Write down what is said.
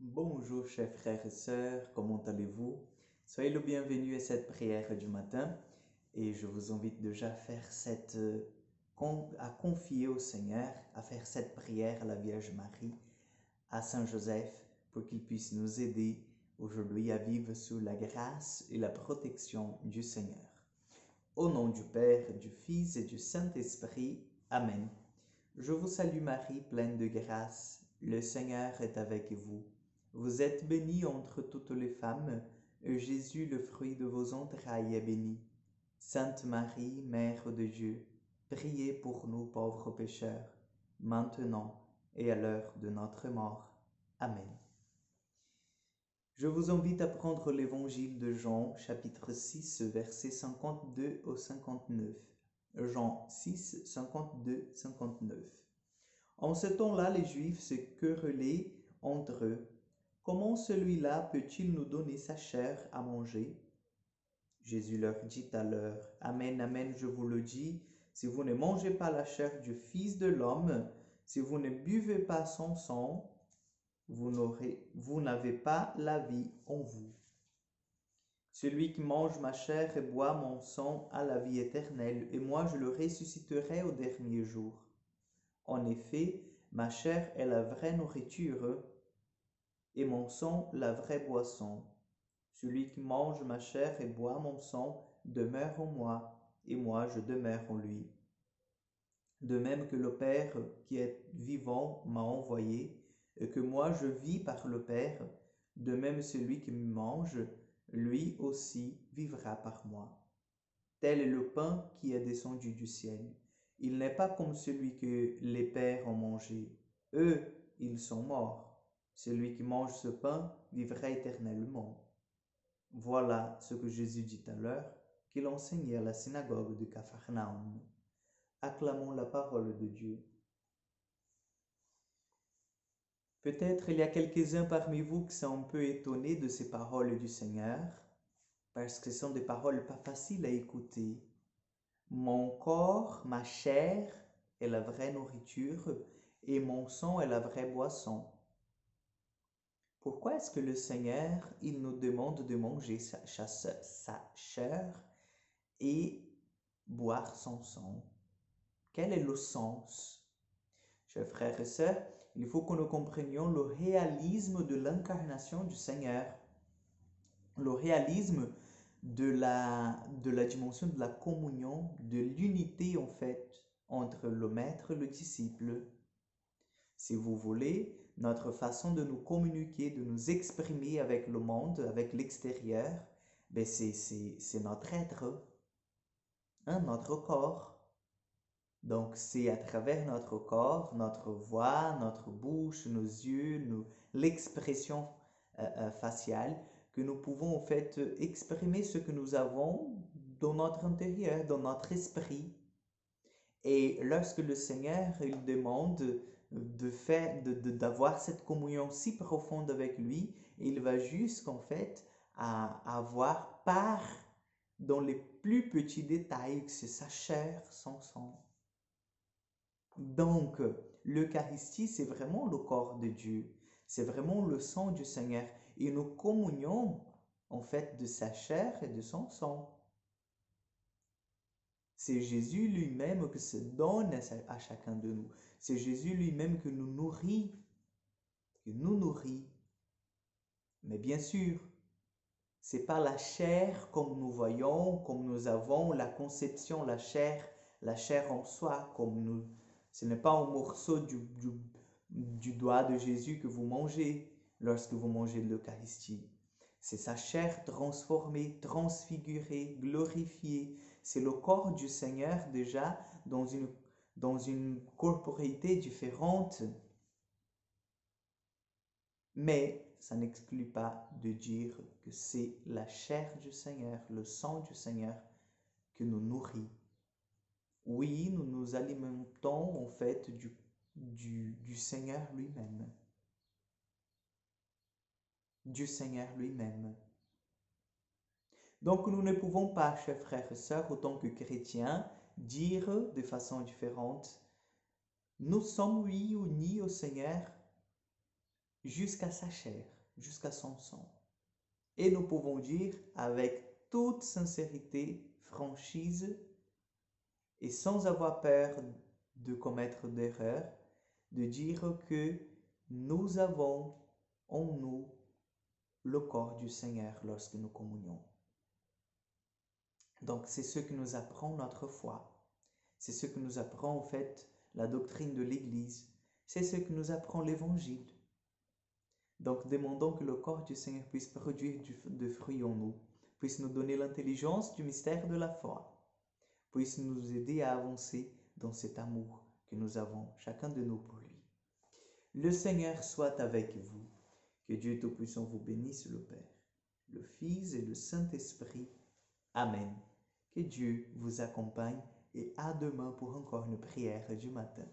Bonjour chers frères et sœurs, comment allez-vous? Soyez le bienvenu à cette prière du matin et je vous invite déjà à faire à confier au Seigneur, à faire cette prière à la Vierge Marie, à Saint Joseph pour qu'il puisse nous aider aujourd'hui à vivre sous la grâce et la protection du Seigneur. Au nom du Père, du Fils et du Saint-Esprit. Amen. Je vous salue Marie, pleine de grâce, le Seigneur est avec vous. Vous êtes bénie entre toutes les femmes, et Jésus, le fruit de vos entrailles, est béni. Sainte Marie, Mère de Dieu, priez pour nous pauvres pécheurs, maintenant et à l'heure de notre mort. Amen. Je vous invite à prendre l'évangile de Jean, chapitre 6, versets 52 au 59. Jean 6, 52, 59. En ce temps-là, les Juifs se querellaient entre eux. Comment celui-là peut-il nous donner sa chair à manger? Jésus leur dit alors, Amen, Amen, je vous le dis, si vous ne mangez pas la chair du Fils de l'homme, si vous ne buvez pas son sang, vous n'avez pas la vie en vous. Celui qui mange ma chair et boit mon sang a la vie éternelle, et moi je le ressusciterai au dernier jour. En effet, ma chair est la vraie nourriture, et mon sang la vraie boisson. Celui qui mange ma chair et boit mon sang demeure en moi, et moi je demeure en lui. De même que le Père qui est vivant m'a envoyé, et que moi je vis par le Père, de même celui qui me mange, lui aussi vivra par moi. Tel est le pain qui est descendu du ciel. Il n'est pas comme celui que les pères ont mangé. Eux, ils sont morts. Celui qui mange ce pain vivra éternellement. Voilà ce que Jésus dit alors qu'il enseignait à la synagogue de Capharnaüm. Acclamons la parole de Dieu. Peut-être il y a quelques-uns parmi vous qui sont un peu étonnés de ces paroles du Seigneur, parce que ce sont des paroles pas faciles à écouter. Mon corps, ma chair est la vraie nourriture et mon sang est la vraie boisson. Pourquoi est-ce que le Seigneur, il nous demande de manger sa chair et boire son sang? Quel est le sens? Chers frères et sœurs, il faut que nous comprenions le réalisme de l'incarnation du Seigneur, le réalisme de la dimension de la communion, de l'unité en fait entre le maître et le disciple. Si vous voulez, notre façon de nous communiquer, de nous exprimer avec le monde, avec l'extérieur, ben c'est notre être, hein, notre corps. Donc c'est à travers notre corps, notre voix, notre bouche, nos yeux, l'expression faciale que nous pouvons en fait exprimer ce que nous avons dans notre intérieur, dans notre esprit. Et lorsque le Seigneur il demande d'avoir cette communion si profonde avec lui, il va jusqu'en fait à avoir part dans les plus petits détails, que c'est sa chair, son sang. Donc, l'Eucharistie, c'est vraiment le corps de Dieu. C'est vraiment le sang du Seigneur. Et nous communions, en fait, de sa chair et de son sang. C'est Jésus lui-même qui se donne à chacun de nous. C'est Jésus lui-même qui nous nourrit. Qui nous nourrit. Mais bien sûr, c'est pas la chair comme nous voyons, comme nous avons la conception, la chair en soi, comme nous. Ce n'est pas un morceau du doigt de Jésus que vous mangez lorsque vous mangez l'Eucharistie. C'est sa chair transformée, transfigurée, glorifiée. C'est le corps du Seigneur déjà dans une corporéité différente. Mais ça n'exclut pas de dire que c'est la chair du Seigneur, le sang du Seigneur que nous nourrit. Oui, nous nous alimentons en fait du Seigneur lui-même. Du Seigneur lui-même. Donc nous ne pouvons pas, chers frères et sœurs, autant que chrétiens, dire de façon différente, nous sommes oui unis au Seigneur, jusqu'à sa chair, jusqu'à son sang. Et nous pouvons dire avec toute sincérité, franchise, et sans avoir peur de commettre d'erreurs, de dire que nous avons en nous le corps du Seigneur lorsque nous communions. Donc c'est ce que nous apprend notre foi. C'est ce que nous apprend en fait la doctrine de l'Église. C'est ce que nous apprend l'Évangile. Donc demandons que le corps du Seigneur puisse produire de fruits en nous, puisse nous donner l'intelligence du mystère de la foi, puisse nous aider à avancer dans cet amour que nous avons chacun de nous pour lui. Le Seigneur soit avec vous. Que Dieu Tout-Puissant vous bénisse, le Père, le Fils et le Saint-Esprit. Amen. Que Dieu vous accompagne et à demain pour encore une prière du matin.